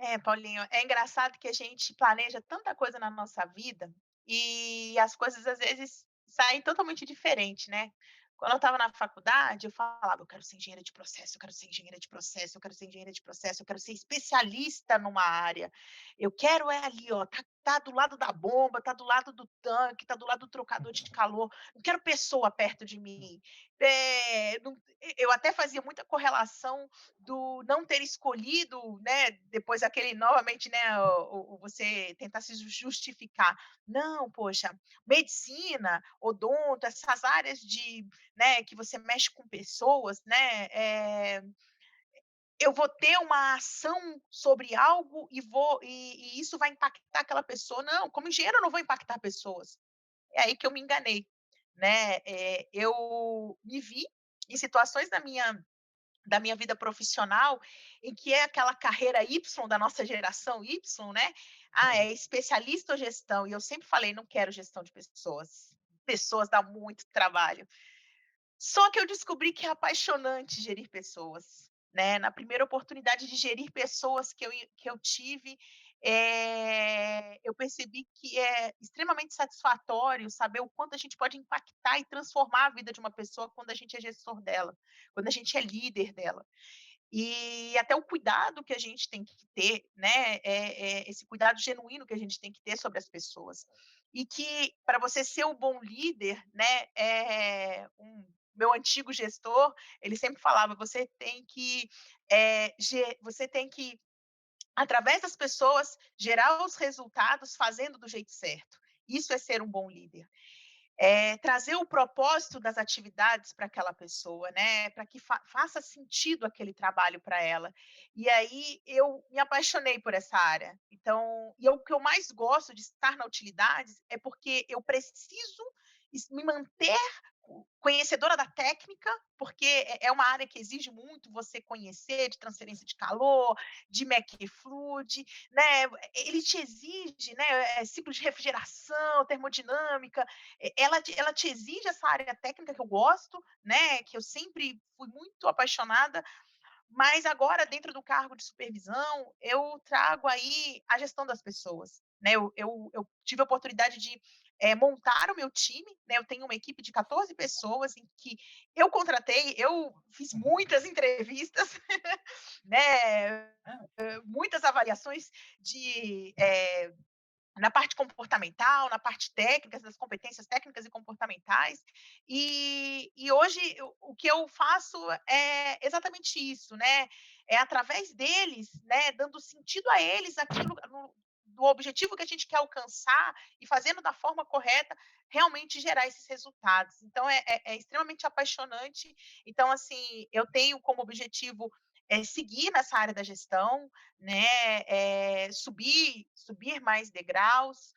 É, Paulinho, é engraçado que a gente planeja tanta coisa na nossa vida e as coisas às vezes saem totalmente diferente, né? Quando eu estava na faculdade, eu falava, eu quero ser engenheira de processo, eu quero ser engenheira de processo, eu quero ser engenheira de processo, eu quero ser especialista numa área. Eu quero é ali, ó, tá do lado da bomba, tá do lado do tanque, tá do lado do trocador de calor. Não quero pessoa perto de mim. Eu até fazia muita correlação do não ter escolhido, né, depois aquele novamente, né, você tentar se justificar. Não, poxa, medicina, odonto, essas áreas de, né, que você mexe com pessoas, né, eu vou ter uma ação sobre algo e isso vai impactar aquela pessoa. Não, como engenheiro eu não vou impactar pessoas. É aí que eu me enganei, né, eu me vi em situações da minha vida profissional, em que é aquela carreira Y da nossa geração Y, né? Ah, é especialista ou gestão? E eu sempre falei, não quero gestão de pessoas. Pessoas dá muito trabalho. Só que eu descobri que é apaixonante gerir pessoas, né? Na primeira oportunidade de gerir pessoas que eu tive, eu percebi que é extremamente satisfatório saber o quanto a gente pode impactar e transformar a vida de uma pessoa quando a gente é gestor dela, quando a gente é líder dela. E até o cuidado que a gente tem que ter, né, esse cuidado genuíno que a gente tem que ter sobre as pessoas. E que para você ser o bom líder, né, meu antigo gestor, ele sempre falava: você tem que, através das pessoas, gerar os resultados fazendo do jeito certo. Isso é ser um bom líder. Trazer o propósito das atividades para aquela pessoa, né, para que faça sentido aquele trabalho para ela. E aí eu me apaixonei por essa área. Então, o que eu mais gosto de estar na utilidades é porque eu preciso me manter conhecedora da técnica, porque é uma área que exige muito você conhecer de transferência de calor, de McFluid, né, ele te exige, né, ciclo de refrigeração, termodinâmica, ela te exige essa área técnica que eu gosto, né, que eu sempre fui muito apaixonada, mas agora dentro do cargo de supervisão, eu trago aí a gestão das pessoas, né, eu tive a oportunidade de, montar o meu time, né, eu tenho uma equipe de 14 pessoas em que eu contratei, eu fiz muitas entrevistas, né, muitas avaliações de, na parte comportamental, na parte técnica, das competências técnicas e comportamentais, e hoje o que eu faço é exatamente isso, né, é através deles, né, dando sentido a eles aquilo do objetivo que a gente quer alcançar e fazendo da forma correta, realmente gerar esses resultados. Então é extremamente apaixonante. Então, assim, eu tenho como objetivo, seguir nessa área da gestão, né, subir mais degraus,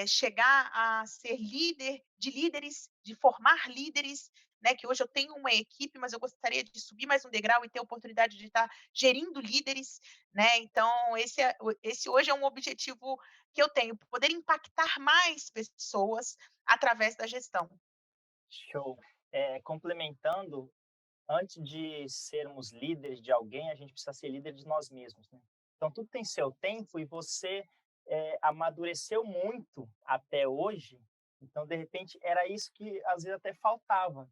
chegar a ser líder de líderes, de formar líderes, né, que hoje eu tenho uma equipe, mas eu gostaria de subir mais um degrau e ter a oportunidade de estar gerindo líderes, né. Então esse hoje é um objetivo que eu tenho, poder impactar mais pessoas através da gestão. Show. Complementando, antes de sermos líderes de alguém, a gente precisa ser líder de nós mesmos, né? Então, tudo tem seu tempo e você amadureceu muito até hoje. Então, de repente, era isso que às vezes até faltava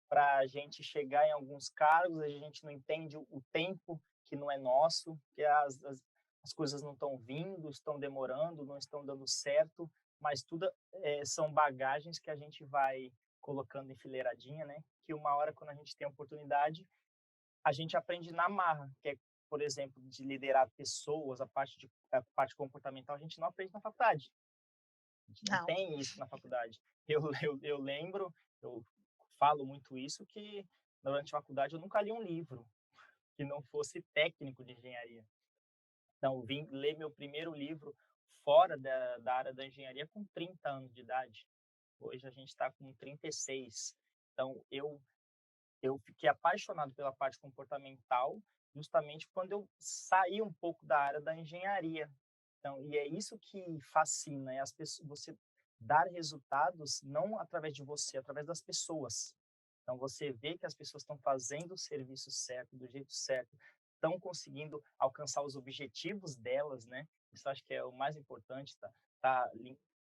para a gente chegar em alguns cargos. A gente não entende o tempo que não é nosso, que as coisas não estão vindo, estão demorando, não estão dando certo, mas tudo são bagagens que a gente vai colocando enfileiradinha, né? Que uma hora, quando a gente tem a oportunidade, a gente aprende na marra, que é, por exemplo, de liderar pessoas, a parte comportamental, a gente não aprende na faculdade. A gente não Não, tem isso na faculdade. Eu lembro, eu falo muito isso, que durante a faculdade eu nunca li um livro que não fosse técnico de engenharia. Então, eu vim ler meu primeiro livro fora da área da engenharia com 30 anos de idade. Hoje a gente está com 36. Então, eu fiquei apaixonado pela parte comportamental justamente quando eu saí um pouco da área da engenharia. Então, e é isso que fascina, é as pessoas, você dar resultados não através de você, através das pessoas. Então, você vê que as pessoas estão fazendo o serviço certo, do jeito certo, estão conseguindo alcançar os objetivos delas, né? Isso acho que é o mais importante, tá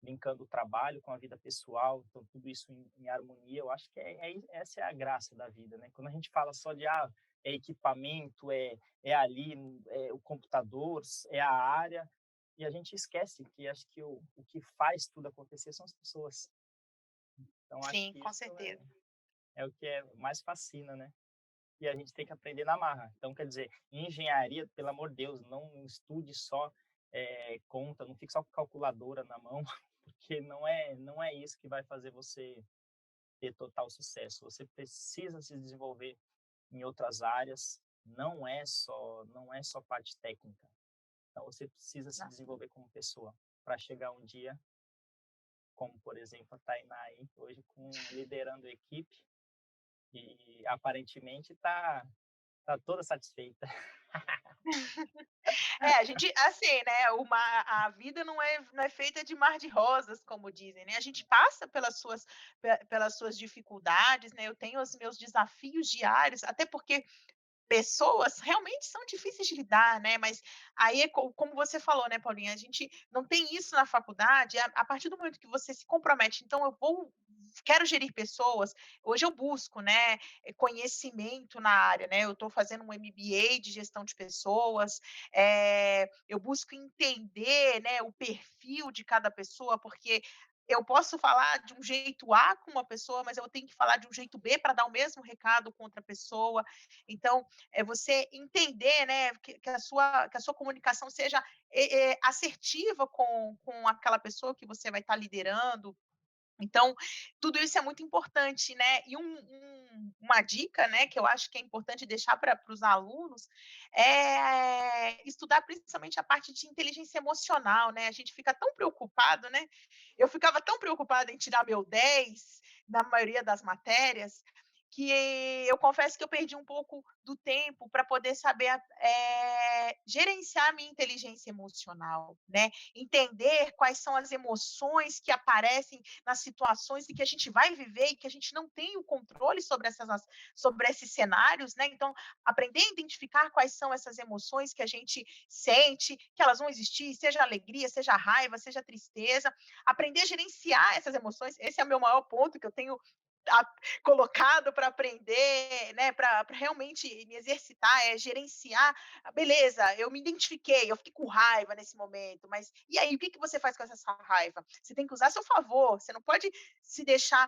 linkando o trabalho com a vida pessoal, então tudo isso em harmonia. Eu acho que essa é a graça da vida, né? Quando a gente fala só de é equipamento, é ali, é o computador, é a área, e a gente esquece que acho que o que faz tudo acontecer são as pessoas. Então acho sim, que com isso certeza. é o que mais fascina, né? E a gente tem que aprender na marra. Então, quer dizer, em engenharia, pelo amor de Deus, não estude só conta, não fique só com calculadora na mão, porque não é isso que vai fazer você ter total sucesso. Você precisa se desenvolver em outras áreas, não é só parte técnica. Então, você precisa se Não, desenvolver como pessoa para chegar um dia, como por exemplo a Tainá aí, hoje liderando a equipe e aparentemente tá toda satisfeita. a gente assim, né, a vida não é feita de mar de rosas, como dizem, né, a gente passa pelas suas dificuldades, né, eu tenho os meus desafios diários, até porque pessoas realmente são difíceis de lidar, né, mas aí é como você falou, né, Paulinha, a gente não tem isso na faculdade, a partir do momento que você se compromete, então quero gerir pessoas, hoje eu busco, né, conhecimento na área, né, eu estou fazendo um MBA de gestão de pessoas, eu busco entender, né, o perfil de cada pessoa, porque eu posso falar de um jeito A com uma pessoa, mas eu tenho que falar de um jeito B para dar o mesmo recado com outra pessoa. Então, é você entender, né, que a sua comunicação seja assertiva com aquela pessoa que você vai estar liderando. Então, tudo isso é muito importante, né. E uma dica, né, que eu acho que é importante deixar para os alunos, é estudar principalmente a parte de inteligência emocional, né. A gente fica tão preocupado, né. Eu ficava tão preocupada em tirar meu 10 na maioria das matérias, que eu confesso que eu perdi um pouco do tempo para poder saber gerenciar minha inteligência emocional, né. Entender quais são as emoções que aparecem nas situações e que a gente vai viver e que a gente não tem o controle sobre esses cenários, né? Então, aprender a identificar quais são essas emoções que a gente sente, que elas vão existir, seja alegria, seja raiva, seja tristeza, aprender a gerenciar essas emoções. Esse é o meu maior ponto que eu tenho colocado para aprender, né, para realmente me exercitar, é gerenciar. Beleza, eu me identifiquei, eu fiquei com raiva nesse momento, mas e aí, o que que você faz com essa sua raiva? Você tem que usar a seu favor, você não pode se deixar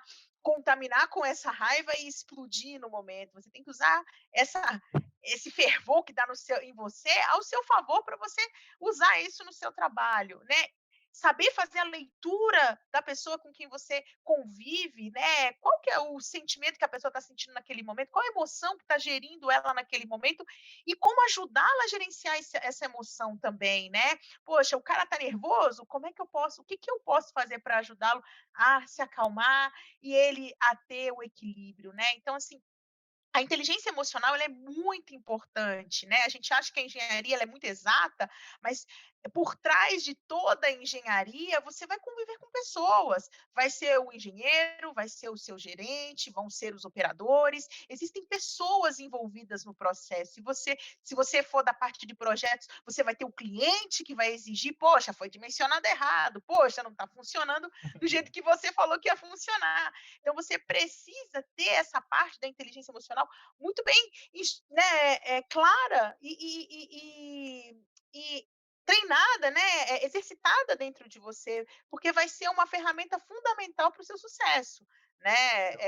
contaminar com essa raiva e explodir no momento. Você tem que usar essa esse fervor que dá no seu em você ao seu favor para você usar isso no seu trabalho, né. Saber fazer a leitura da pessoa com quem você convive, né, qual que é o sentimento que a pessoa está sentindo naquele momento, qual a emoção que está gerindo ela naquele momento, e como ajudá-la a gerenciar essa emoção também, né. Poxa, o cara está nervoso, como é que eu posso o que que eu posso fazer para ajudá-lo a se acalmar e ele a ter o equilíbrio, né. Então assim, a inteligência emocional ela é muito importante, né, a gente acha que a engenharia ela é muito exata, mas por trás de toda a engenharia, você vai conviver com pessoas, vai ser o engenheiro, vai ser o seu gerente, vão ser os operadores, existem pessoas envolvidas no processo, e você se você for da parte de projetos, você vai ter o cliente que vai exigir: "Poxa, foi dimensionado errado, poxa, não está funcionando do jeito que você falou que ia funcionar". Então você precisa ter essa parte da inteligência emocional muito bem né, clara e treinada, né, exercitada dentro de você, porque vai ser uma ferramenta fundamental para o seu sucesso, né. Show.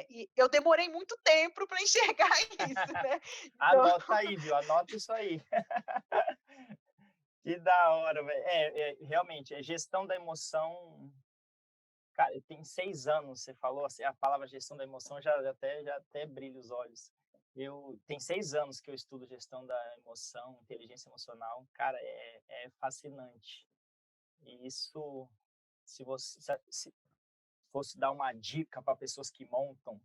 E eu demorei muito tempo para enxergar isso, né. Então Anota aí, viu? Anota isso aí. Que da hora, velho. Realmente, gestão da emoção. Cara, tem 6 anos, você falou assim, a palavra gestão da emoção já até brilha os olhos. Tem 6 anos que eu estudo gestão da emoção, inteligência emocional. Cara, é fascinante. E isso, se fosse dar uma dica para pessoas que montam,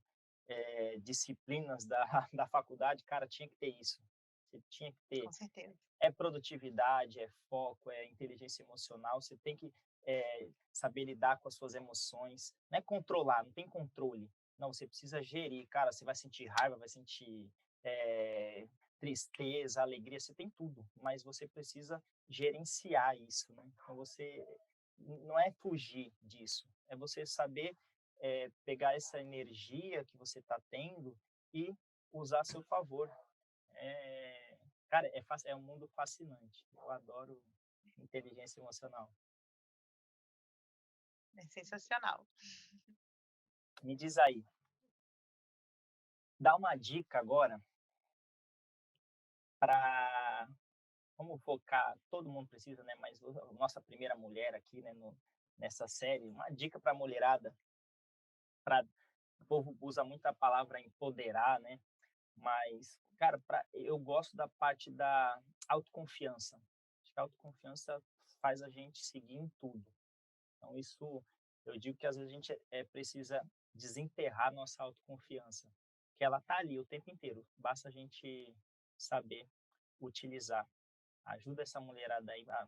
disciplinas da da faculdade, cara, tinha que ter isso. Você tinha que ter. com certeza. É produtividade, é foco, é inteligência emocional. Você tem que saber lidar com as suas emoções. Não é controlar, não tem controle. Não, você precisa gerir. Cara, você vai sentir raiva, vai sentir tristeza, alegria, você tem tudo, mas você precisa gerenciar isso, né? Então você não é fugir disso, é você saber pegar essa energia que você está tendo e usar a seu favor. É, cara, é um mundo fascinante. Eu adoro inteligência emocional. É sensacional. Me diz aí, dá uma dica agora para, vamos focar, todo mundo precisa, né? Mas nossa primeira mulher aqui, né? Nessa série, uma dica para a mulherada, para o povo usa muito a palavra empoderar, né? Mas, cara, eu gosto da parte da autoconfiança. Acho que a autoconfiança faz a gente seguir em tudo. Então, isso eu digo que às vezes a gente precisa desenterrar nossa autoconfiança, que ela tá ali o tempo inteiro, basta a gente saber utilizar. Ajuda essa mulherada aí a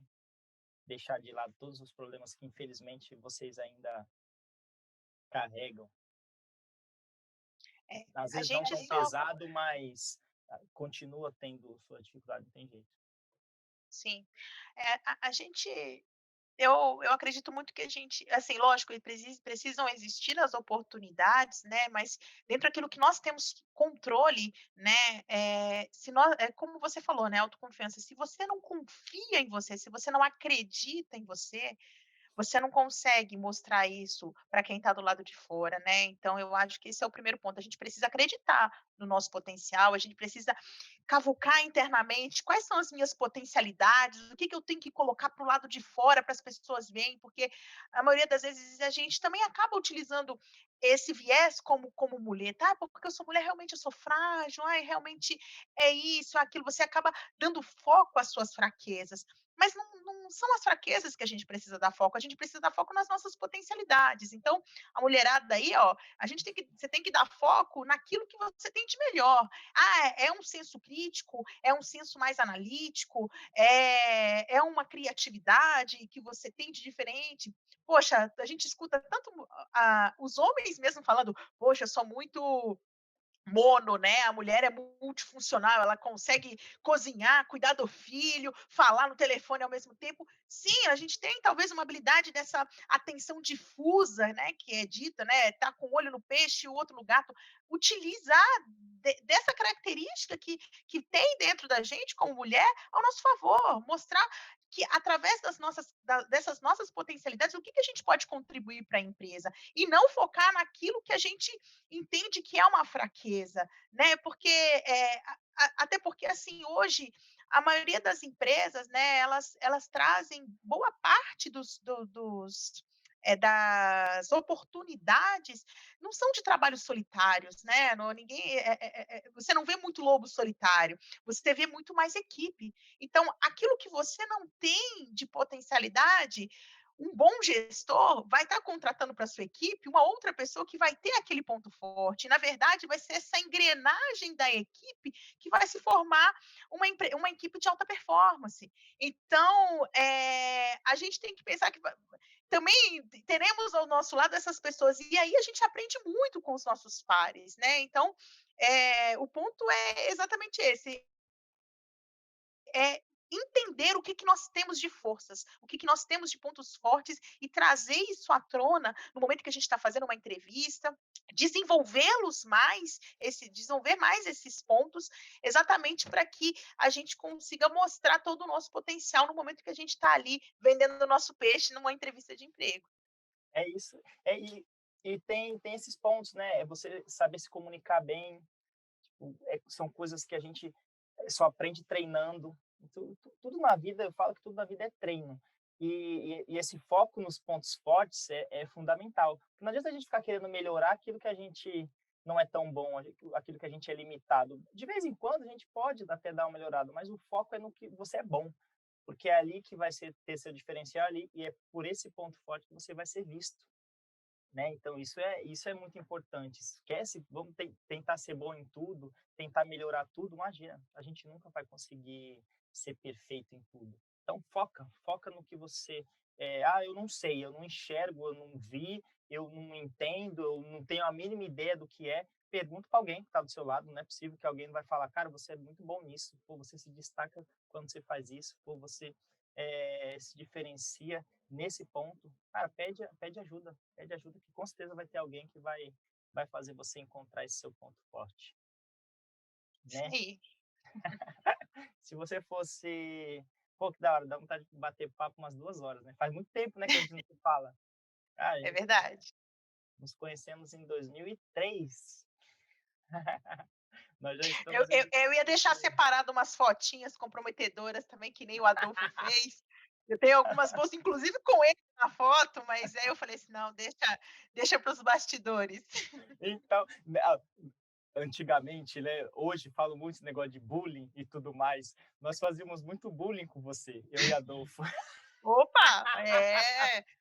deixar de lado todos os problemas que infelizmente vocês ainda carregam. É, Às a vezes não gente tão só pesado, mas continua tendo sua dificuldade, não tem jeito. sim. A gente eu acredito muito que a gente assim, lógico, precisam existir as oportunidades, né, mas dentro daquilo que nós temos controle, né, se nós é como você falou, né, autoconfiança, se você não confia em você, se você não acredita em você, você não consegue mostrar isso para quem está do lado de fora, né. Então eu acho que esse é o primeiro ponto, a gente precisa acreditar no nosso potencial, a gente precisa cavucar internamente quais são as minhas potencialidades, o que que eu tenho que colocar para o lado de fora para as pessoas verem, porque a maioria das vezes a gente também acaba utilizando esse viés como muleta, porque eu sou mulher, realmente eu sou frágil, ai, realmente é isso, é aquilo, você acaba dando foco às suas fraquezas, mas não são as fraquezas que a gente precisa dar foco, a gente precisa dar foco nas nossas potencialidades. Então, a mulherada aí, ó, você tem que dar foco naquilo que você tem de melhor. Ah, é um senso crítico, é um senso mais analítico, é uma criatividade que você tem de diferente. Poxa, a gente escuta tanto os homens mesmo falando: "Poxa, eu sou muito mono, né, a mulher é multifuncional, ela consegue cozinhar, cuidar do filho, falar no telefone ao mesmo tempo". Sim, a gente tem talvez uma habilidade dessa atenção difusa, né, que é dita, né, tá com o olho no peixe e o outro no gato. Utilizar dessa característica que tem dentro da gente como mulher ao nosso favor, mostrar. que através dessas nossas potencialidades, o que que a gente pode contribuir para a empresa, e não focar naquilo que a gente entende que é uma fraqueza, né, porque, até porque, assim, hoje, a maioria das empresas, né, elas trazem boa parte das oportunidades, não são de trabalhos solitários, né, não ninguém, você não vê muito lobo solitário, você vê muito mais equipe. Então, aquilo que você não tem de potencialidade, um bom gestor vai estar contratando para sua equipe uma outra pessoa que vai ter aquele ponto forte. Na verdade, vai ser essa engrenagem da equipe que vai se formar uma equipe de alta performance. Então, a gente tem que pensar que também teremos ao nosso lado essas pessoas, e aí a gente aprende muito com os nossos pares, né? Então, o ponto é exatamente esse, é entender o que que nós temos de forças, o que que nós temos de pontos fortes e trazer isso à tona no momento que a gente está fazendo uma entrevista, desenvolver mais esses pontos, exatamente para que a gente consiga mostrar todo o nosso potencial no momento que a gente está ali vendendo o nosso peixe numa entrevista de emprego. É isso. E tem esses pontos, né? É você saber se comunicar bem. São coisas que a gente só aprende treinando. Tudo na vida, eu falo que tudo na vida é treino. E esse foco nos pontos fortes é fundamental. Porque não adianta a gente ficar querendo melhorar aquilo que a gente não é tão bom, aquilo que a gente é limitado. De vez em quando a gente pode até dar uma melhorada, mas o foco é no que você é bom, porque é ali que vai ter seu diferencial ali, e é por esse ponto forte que você vai ser visto, né? Então isso é muito importante. Esquece, vamos tentar ser bom em tudo, tentar melhorar tudo. Imagina, a gente nunca vai conseguir ser perfeito em tudo. Então foca no que você eu não sei, eu não enxergo, eu não vi, eu não entendo, eu não tenho a mínima ideia do que é. Pergunta para alguém que está do seu lado. Não é possível que alguém não vai falar, cara, você é muito bom nisso, pô, você se destaca quando você faz isso, pô, você se diferencia nesse ponto. Cara, pede ajuda que com certeza vai ter alguém que vai fazer você encontrar esse seu ponto forte, Isso né? aí, Se você fosse, pô, que da hora, dá vontade de bater papo umas 2 horas, né? Faz muito tempo, né, que a gente não se fala. Ah, a é gente verdade. nos conhecemos em 2003. Nós já Eu, estamos em eu, eu ia deixar 2023. separado umas fotinhas comprometedoras também, que nem o Adolfo fez. Eu tenho algumas bolsas, inclusive com ele na foto, mas aí eu falei assim, não, deixa para os bastidores. Então, antigamente, né? Hoje falo muito esse negócio de bullying e tudo mais. Nós fazíamos muito bullying com você, eu e Adolfo. Opa,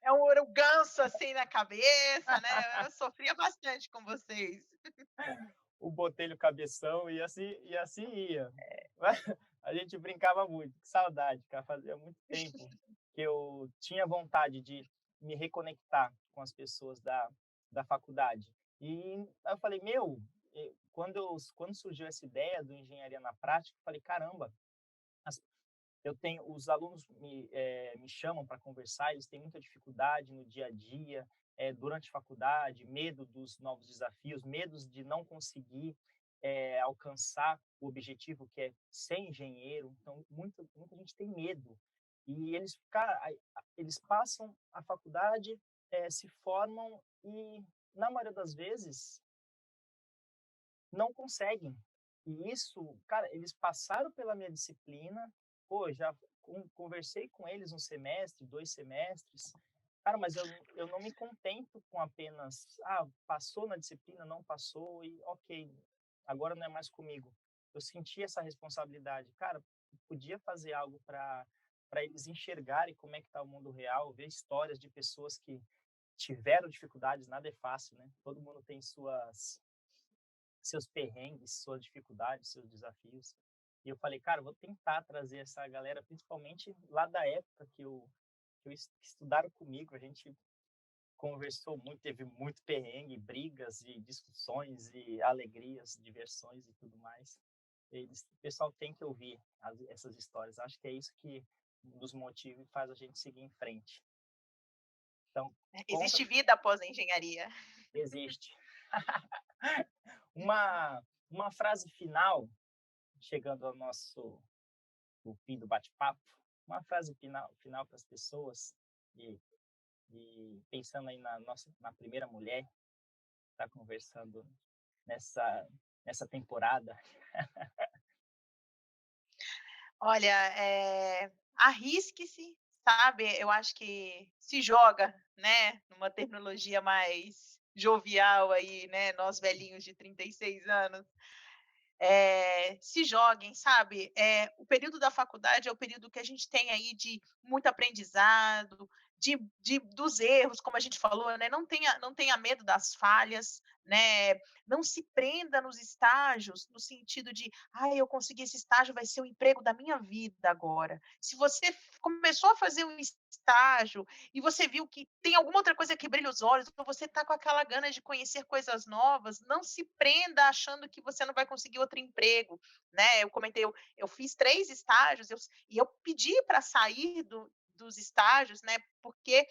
era um ganso assim na cabeça, né? Eu sofria bastante com vocês. O botelho cabeção e assim ia. A gente brincava muito, que saudade, cara. Fazia muito tempo que eu tinha vontade de me reconectar com as pessoas da faculdade. E aí eu falei, meu, quando surgiu essa ideia do engenharia na prática, eu falei, caramba, eu tenho os alunos me chamam para conversar, eles têm muita dificuldade no dia a dia, durante a faculdade, medo dos novos desafios, medos de não conseguir alcançar o objetivo que é ser engenheiro. Então muita gente tem medo e eles passam a faculdade, se formam e na maioria das vezes não conseguem. E isso, cara, eles passaram pela minha disciplina, pô, já conversei com eles um semestre, 2 semestres, cara, mas eu não me contento com apenas, passou na disciplina, não passou e ok, agora não é mais comigo. Eu senti essa responsabilidade, cara, podia fazer algo para eles enxergarem como é que está o mundo real, ver histórias de pessoas que tiveram dificuldades, nada é fácil, né? Todo mundo tem seus perrengues, suas dificuldades, seus desafios. E eu falei, cara, vou tentar trazer essa galera, principalmente lá da época que estudaram comigo. A gente conversou muito, teve muito perrengue, brigas e discussões e alegrias, diversões e tudo mais. O pessoal tem que ouvir essas histórias. Acho que é isso que nos motiva e faz a gente seguir em frente. Então, conta, Existe vida após a engenharia. existe. Uma frase final, chegando ao nosso o fim do bate-papo. uma frase final para as pessoas, e pensando aí na primeira mulher que está conversando nessa temporada. Olha, arrisque-se, sabe? Eu acho que se joga, né? Numa terminologia mais jovial aí, né? Nós velhinhos de 36 anos. Se joguem, sabe? O período da faculdade é o período que a gente tem aí de muito aprendizado, dos erros, como a gente falou, né? Não tenha medo das falhas, né? Não se prenda nos estágios, no sentido de, eu consegui esse estágio, vai ser o emprego da minha vida agora. Se você começou a fazer um estágio e você viu que tem alguma outra coisa que brilha os olhos, ou você está com aquela gana de conhecer coisas novas, não se prenda achando que você não vai conseguir outro emprego, né? Eu comentei, eu fiz 3 estágios, e eu pedi para sair dos estágios, né? Porque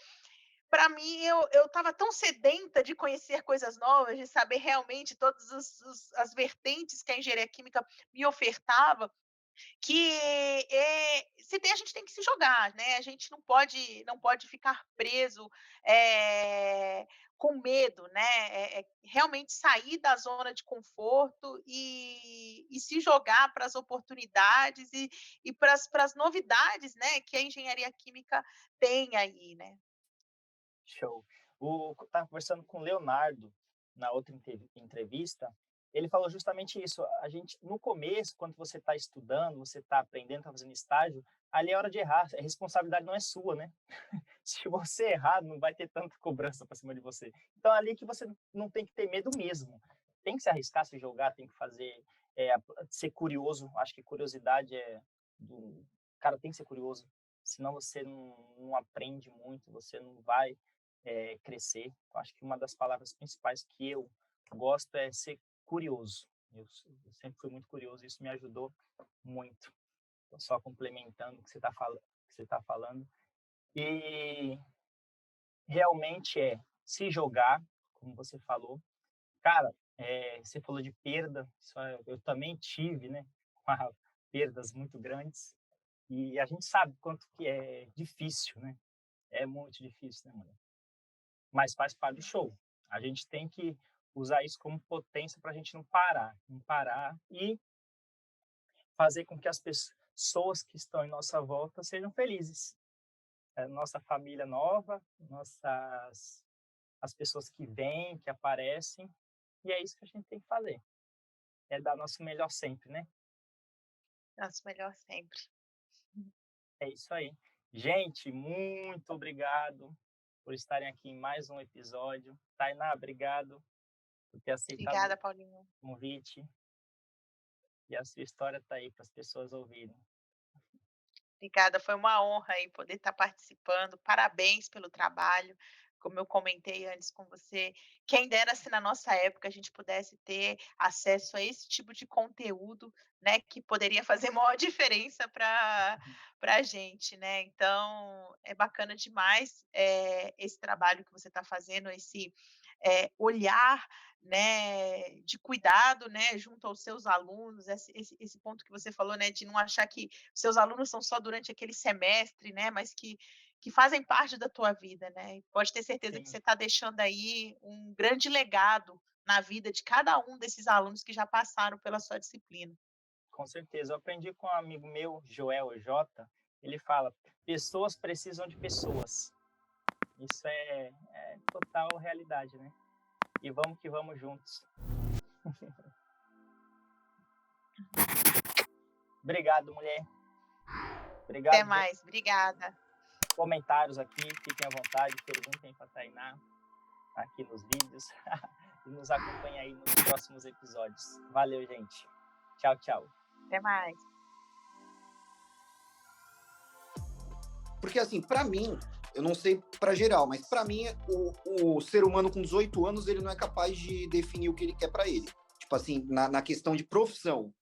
para mim eu estava tão sedenta de conhecer coisas novas, de saber realmente todas as vertentes que a engenharia química me ofertava, que a gente tem que se jogar, né? A gente não pode ficar preso com medo, né? Realmente sair da zona de conforto e se jogar para as oportunidades e para as novidades, né? Que a engenharia química tem aí, né? Show. Estava conversando com o Leonardo na outra entrevista. Ele falou justamente isso. A gente, no começo, quando você está estudando, você está aprendendo, está fazendo estágio, ali é hora de errar. A responsabilidade não é sua, né? Se você errar, não vai ter tanta cobrança para cima de você. Então, ali que você não tem que ter medo mesmo. Tem que se arriscar, se jogar, tem que fazer, ser curioso. Acho que curiosidade do cara, tem que ser curioso. Senão você não aprende muito, você não vai crescer. Eu acho que uma das palavras principais que eu gosto é ser curioso. Eu sempre fui muito curioso, isso me ajudou muito. Então, só complementando o que você está falando. E realmente se jogar, como você falou. Cara, você falou de perda, eu também tive, né? Perdas muito grandes. E a gente sabe quanto que é difícil, né? É muito difícil, né, mulher? Mas faz parte do show. A gente tem que usar isso como potência para a gente não parar e fazer com que as pessoas que estão em nossa volta sejam felizes. Nossa família nova, as pessoas que vêm, que aparecem, e é isso que a gente tem que fazer. É dar nosso melhor sempre, né? Nosso melhor sempre. É isso aí. Gente, muito obrigado por estarem aqui em mais um episódio. Tainá, obrigado por ter aceitado Obrigada, Paulinho. o convite. E a sua história está aí para as pessoas ouvirem. Obrigada, foi uma honra aí poder estar participando. Parabéns pelo trabalho. Como eu comentei antes com você, quem dera se na nossa época a gente pudesse ter acesso a esse tipo de conteúdo, né, que poderia fazer maior diferença para a gente, né? Então, é bacana demais esse trabalho que você está fazendo, esse olhar, né, de cuidado, né, junto aos seus alunos, esse ponto que você falou, né, de não achar que seus alunos são só durante aquele semestre, né, mas que fazem parte da tua vida, né, e pode ter certeza que Sim, você está deixando aí um grande legado na vida de cada um desses alunos que já passaram pela sua disciplina. com certeza. Eu aprendi com um amigo meu, Joel J. Ele fala: pessoas precisam de pessoas. Isso é total realidade, né? E vamos que vamos juntos. Obrigado, mulher. Obrigado. Até mais, obrigada. Comentários aqui, fiquem à vontade, perguntem para a Tainá aqui nos vídeos e nos acompanhem aí nos próximos episódios. Valeu, gente. Tchau, tchau. Até mais. Porque, assim, para mim, eu não sei para geral, mas para mim, o ser humano com 18 anos, ele não é capaz de definir o que ele quer para ele. Tipo assim, na questão de profissão.